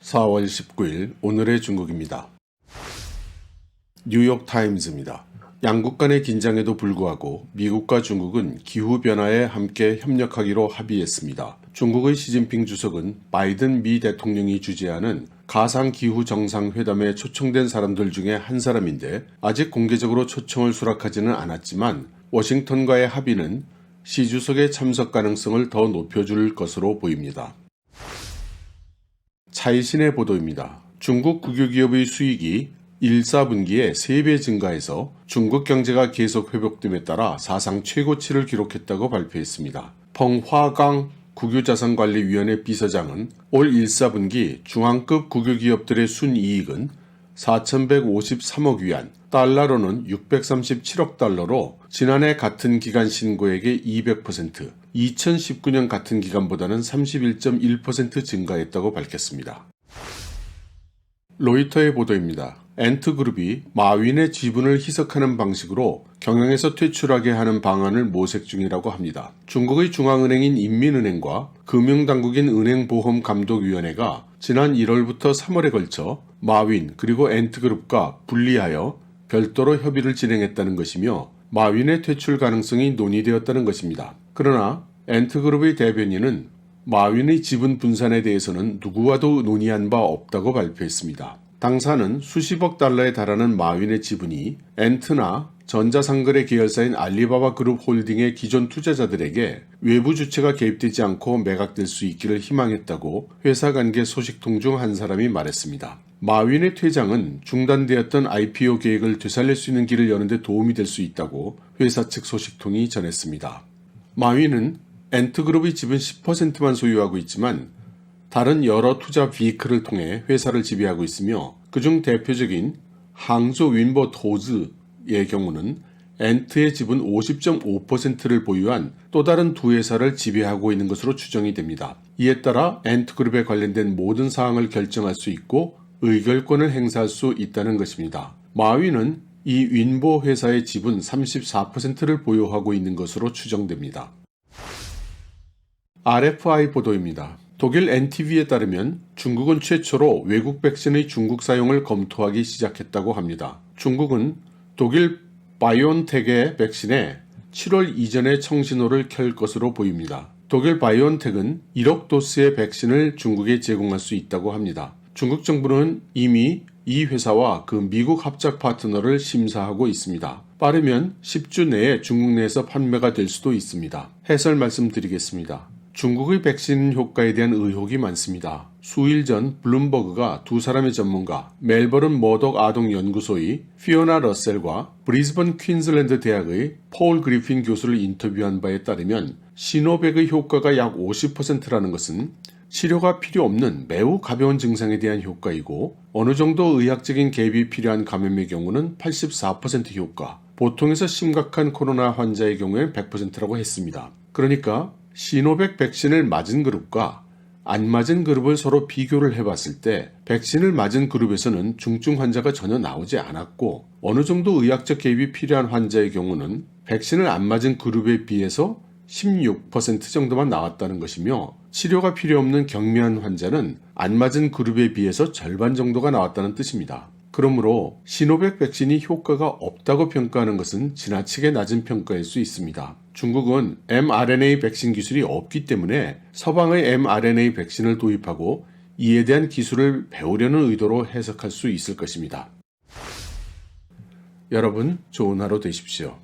4월 19일 오늘의 중국입니다. 뉴욕타임즈입니다. 양국 간의 긴장에도 불구하고 미국과 중국은 기후변화에 함께 협력하기로 합의했습니다. 중국의 시진핑 주석은 바이든 미 대통령이 주재하는 가상기후 정상회담에 초청된 사람들 중에 한 사람인데 아직 공개적으로 초청을 수락하지는 않았지만 워싱턴과의 합의는 시 주석의 참석 가능성을 더 높여줄 것으로 보입니다. 차이신의 보도입니다. 중국 국유기업의 수익이 1, 4분기에 3배 증가해서 중국 경제가 계속 회복됨에 따라 사상 최고치를 기록했다고 발표했습니다. 펑화강 국유자산관리위원회 비서장은 올 1, 4분기 중앙급 국유기업들의 순이익은 4,153억 위안, 달러로는 637억 달러로 지난해 같은 기간 신고액의 200%, 2019년 같은 기간보다는 31.1% 증가했다고 밝혔습니다. 로이터의 보도입니다. 엔트그룹이 마윈의 지분을 희석하는 방식으로 경영에서 퇴출하게 하는 방안을 모색 중이라고 합니다. 중국의 중앙은행인 인민은행과 금융당국인 은행보험감독위원회가 지난 1월부터 3월에 걸쳐 마윈 그리고 엔트그룹과 분리하여 별도로 협의를 진행했다는 것이며 마윈의 퇴출 가능성이 논의되었다는 것입니다. 그러나 엔트그룹의 대변인은 마윈의 지분 분산에 대해서는 누구와도 논의한 바 없다고 발표했습니다. 당사는 수십억 달러에 달하는 마윈의 지분이 엔트나 전자상거래 계열사인 알리바바 그룹 홀딩의 기존 투자자들에게 외부 주체가 개입되지 않고 매각될 수 있기를 희망했다고 회사 관계 소식통 중 한 사람이 말했습니다. 마윈의 퇴장은 중단되었던 IPO 계획을 되살릴 수 있는 길을 여는 데 도움이 될 수 있다고 회사 측 소식통이 전했습니다. 마윈은 엔트그룹의 지분 10%만 소유하고 있지만 다른 여러 투자 비클을 통해 회사를 지배하고 있으며 그중 대표적인 항저 윈버 토즈의 경우는 엔트의 지분 50.5%를 보유한 또 다른 두 회사를 지배하고 있는 것으로 추정이 됩니다. 이에 따라 엔트그룹에 관련된 모든 사항을 결정할 수 있고 의결권을 행사할 수 있다는 것입니다. 마윈은 이 윈보 회사의 지분 34%를 보유하고 있는 것으로 추정됩니다. RFI 보도입니다. 독일 NTV에 따르면 중국은 최초로 외국 백신의 중국 사용을 검토하기 시작했다고 합니다. 중국은 독일 바이온텍의 백신에 7월 이전에 청신호를 켤 것으로 보입니다. 독일 바이온텍은 1억 도스의 백신을 중국에 제공할 수 있다고 합니다. 중국 정부는 이미 이 회사와 그 미국 합작 파트너를 심사하고 있습니다. 빠르면 10주 내에 중국 내에서 판매가 될 수도 있습니다. 해설 말씀드리겠습니다. 중국의 백신 효과에 대한 의혹이 많습니다. 수일 전 블룸버그가 두 사람의 전문가, 멜버른 머독 아동연구소의 피오나 러셀과 브리즈번 퀸즐랜드 대학의 폴 그리핀 교수를 인터뷰한 바에 따르면 시노백의 효과가 약 50%라는 것은 치료가 필요 없는 매우 가벼운 증상에 대한 효과이고 어느 정도 의학적인 개입이 필요한 감염의 경우는 84% 효과, 보통에서 심각한 코로나 환자의 경우에는 100%라고 했습니다. 그러니까 시노백 백신을 맞은 그룹과 안 맞은 그룹을 서로 비교를 해봤을 때 백신을 맞은 그룹에서는 중증 환자가 전혀 나오지 않았고 어느 정도 의학적 개입이 필요한 환자의 경우는 백신을 안 맞은 그룹에 비해서 16% 정도만 나왔다는 것이며 치료가 필요 없는 경미한 환자는 안 맞은 그룹에 비해서 절반 정도가 나왔다는 뜻입니다. 그러므로 시노백 백신이 효과가 없다고 평가하는 것은 지나치게 낮은 평가일 수 있습니다. 중국은 mRNA 백신 기술이 없기 때문에 서방의 mRNA 백신을 도입하고 이에 대한 기술을 배우려는 의도로 해석할 수 있을 것입니다. 여러분, 좋은 하루 되십시오.